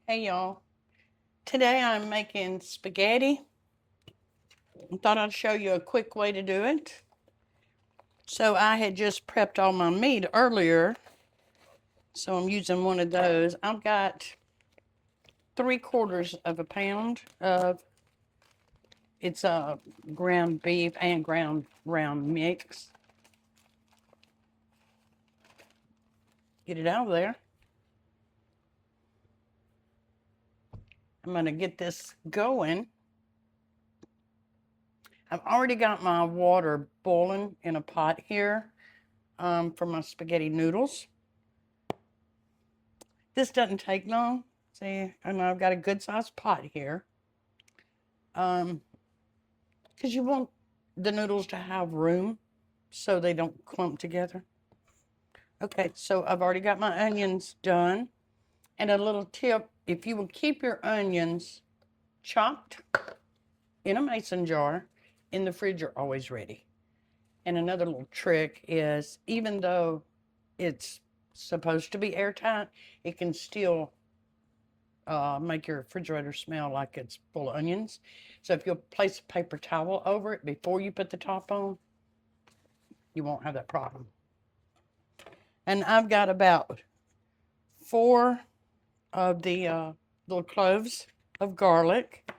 Hey y'all. Today I'm making spaghetti. I thought I'd show you a quick way to do it. So I had just prepped all my meat earlier. So I'm using one of those. I've got 3/4 of a pound of it's a ground beef and ground round mix. Get it out of there. I'm gonna get this going. I've already got my water boiling in a pot here for my spaghetti noodles. This doesn't take long. See, and I've got a good sized pot here. Um, because you want the noodles to have room so they don't clump together. Okay, so I've already got my onions done. And a little tip, if you will keep your onions chopped in a mason jar, in the fridge are always ready. And another little trick is even though it's supposed to be airtight, it can still make your refrigerator smell like it's full of onions. So if you'll place a paper towel over it before you put the top on, you won't have that problem. And I've got about 4 of the little cloves of garlic.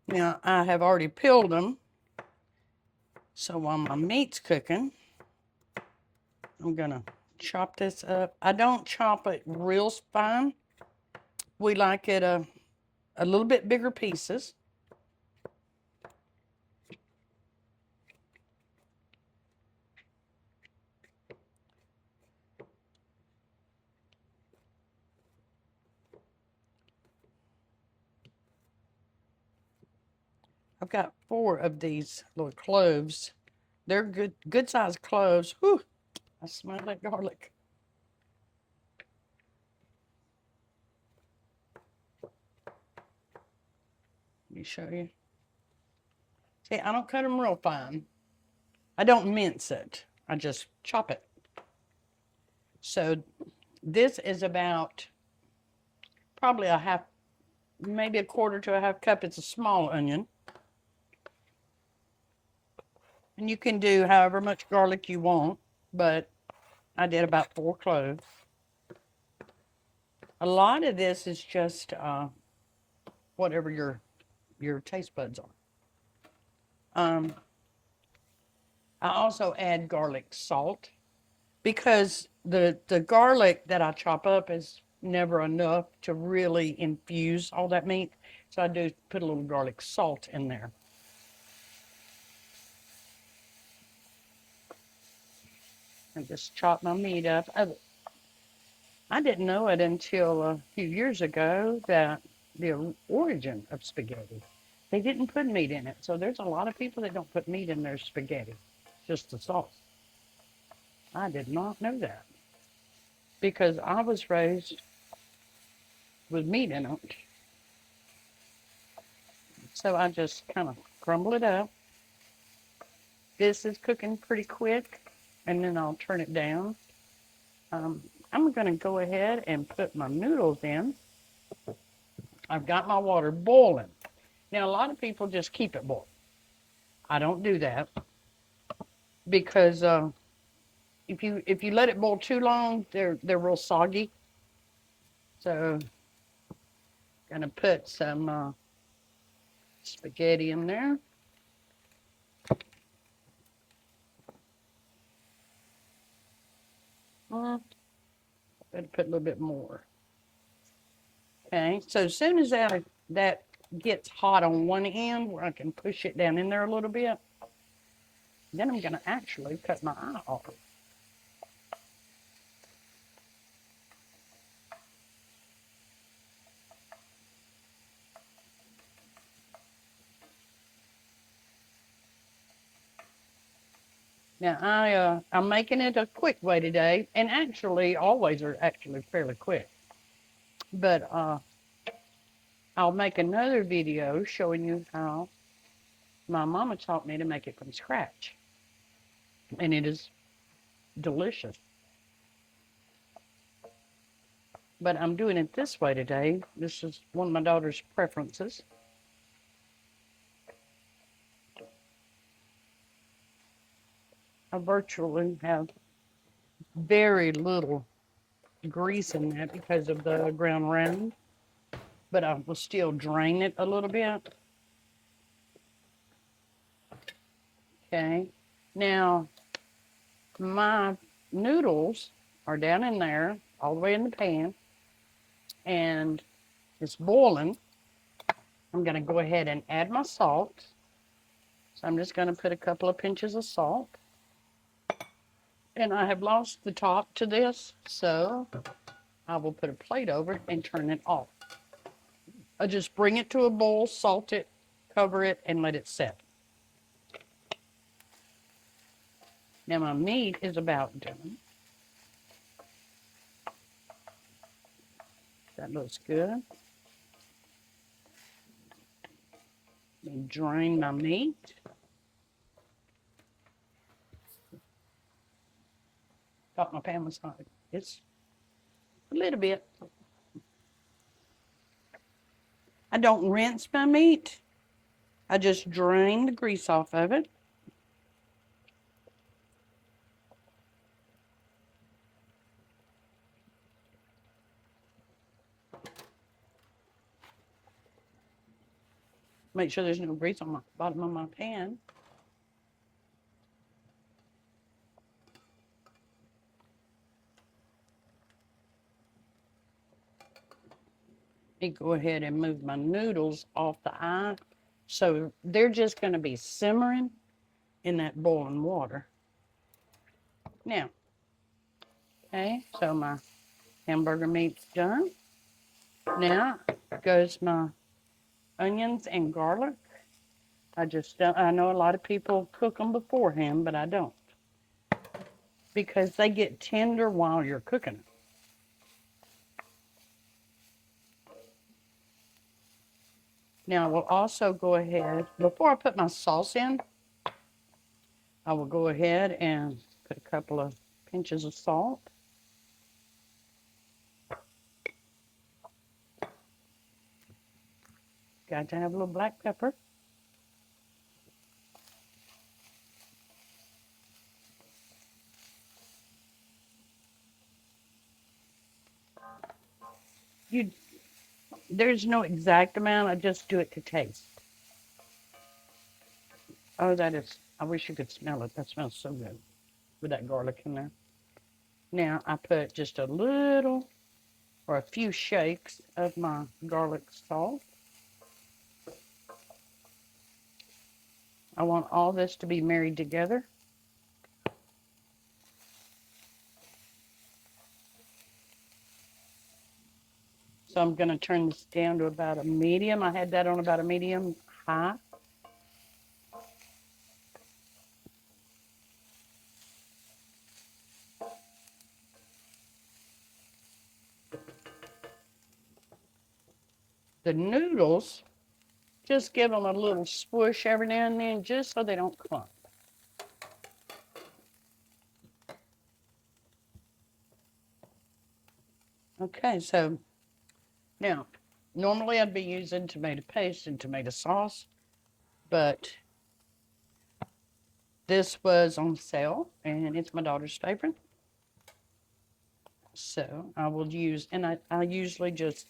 Now I have already peeled them. So while my meat's cooking, I'm gonna chop this up. I don't chop it real fine. We like it a little bit bigger pieces. I've got 4 of these little cloves. They're good sized cloves. Whew, I smell that garlic. Let me show you. See, I don't cut them real fine. I don't mince it. I just chop it. So this is about probably a half, maybe a quarter to a half cup. It's a small onion. And you can do however much garlic you want, but I did about 4 cloves. A lot of this is just whatever your taste buds are. I also add garlic salt because the garlic that I chop up is never enough to really infuse all that meat. So I do put a little garlic salt in there. And just chop my meat up. I didn't know it until a few years ago that the origin of spaghetti, they didn't put meat in it. So there's a lot of people that don't put meat in their spaghetti, just the sauce. I did not know that because I was raised with meat in it. So I just kind of crumble it up. This is cooking pretty quick, and then I'll turn it down. Um, I'm going to go ahead and put my noodles in. I've got my water boiling. Now, a lot of people just keep it boiled. I don't do that because if you let it boil too long, they're real soggy. So, gonna put some spaghetti in there. Better put a little bit more. Okay, so as soon as that gets hot on one end, where I can push it down in there a little bit, then I'm gonna actually cut my eye off. Now I'm making it a quick way today, and actually always are actually fairly quick. But I'll make another video showing you how my mama taught me to make it from scratch, and it is delicious. but I'm doing it this way today. This is one of my daughter's preferences. I virtually have very little grease in that because of the ground round, but I will still drain it a little bit. Okay, now my noodles are down in there, all the way in the pan, and it's boiling. I'm going to go ahead and add my salt. So I'm just going to put a couple of pinches of salt. And I have lost the top to this, so I will put a plate over it and turn it off. I just bring it to a boil, salt it, cover it, and let it set. Now my meat is about done. That looks good. Let me drain my meat. Thought my pan was hot. It's a little bit. I don't rinse my meat. I just drain the grease off of it. Make sure there's no grease on the bottom of my pan. Let me go ahead and move my noodles off the eye. So they're just going to be simmering in that boiling water. Now, okay, so my hamburger meat's done. Now goes my onions and garlic. I know a lot of people cook them beforehand, but I don't. Because they get tender while you're cooking them. Now I will also go ahead, before I put my sauce in, I will go ahead and put a couple of pinches of salt. Got to have a little black pepper. There's no exact amount. I just do it to taste. Oh, I wish you could smell it. That smells so good with that garlic in there. Now I put just a little or a few shakes of my garlic salt. I want all this to be married together. So I'm going to turn this down to about a medium. I had that on about a medium high. The noodles, just give them a little swoosh every now and then just so they don't clump. Okay, so now, normally I'd be using tomato paste and tomato sauce, but this was on sale and it's my daughter's favorite. So I will use, and I usually just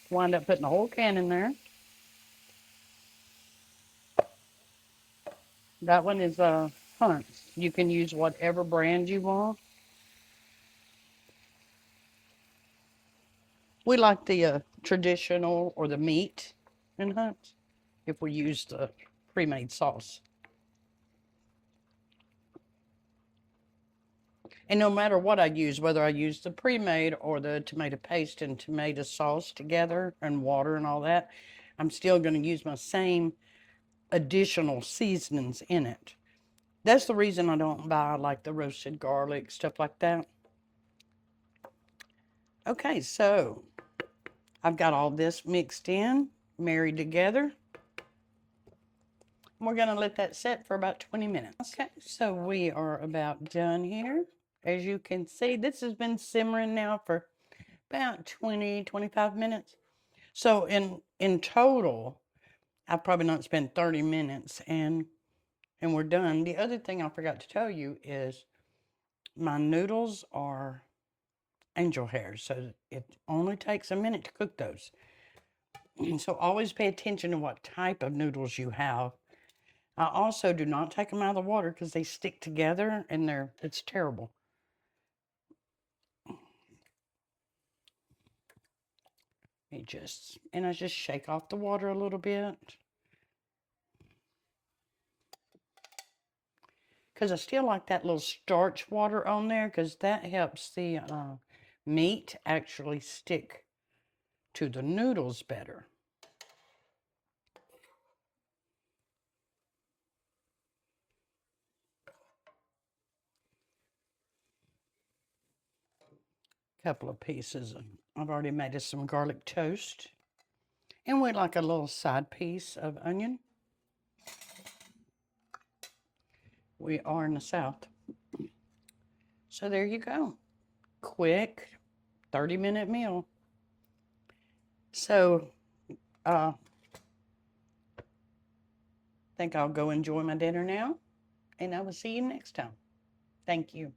wind up putting a whole can in there. That one is Hunt's. You can use whatever brand you want. We like the traditional or the meat in Hunt's if we use the pre-made sauce. And no matter what I use, whether I use the pre-made or the tomato paste and tomato sauce together and water and all that, I'm still going to use my same additional seasonings in it. That's the reason I don't buy like the roasted garlic, stuff like that. Okay, so I've got all this mixed in, married together. We're going to let that set for about 20 minutes. Okay, so we are about done here. As you can see, this has been simmering now for about 20, 25 minutes. So in total, I've probably not spent 30 minutes and we're done. The other thing I forgot to tell you is my noodles are angel hairs, so it only takes a minute to cook those. So always pay attention to what type of noodles you have. I also do not take them out of the water because they stick together and it's terrible. I just shake off the water a little bit. Because I still like that little starch water on there because that helps the meat actually stick to the noodles better. Couple of pieces. I've already made us some garlic toast. And we like a little side piece of onion. We are in the South. So there you go. Quick 30-minute meal. So I think I'll go enjoy my dinner now. And I will see you next time. Thank you.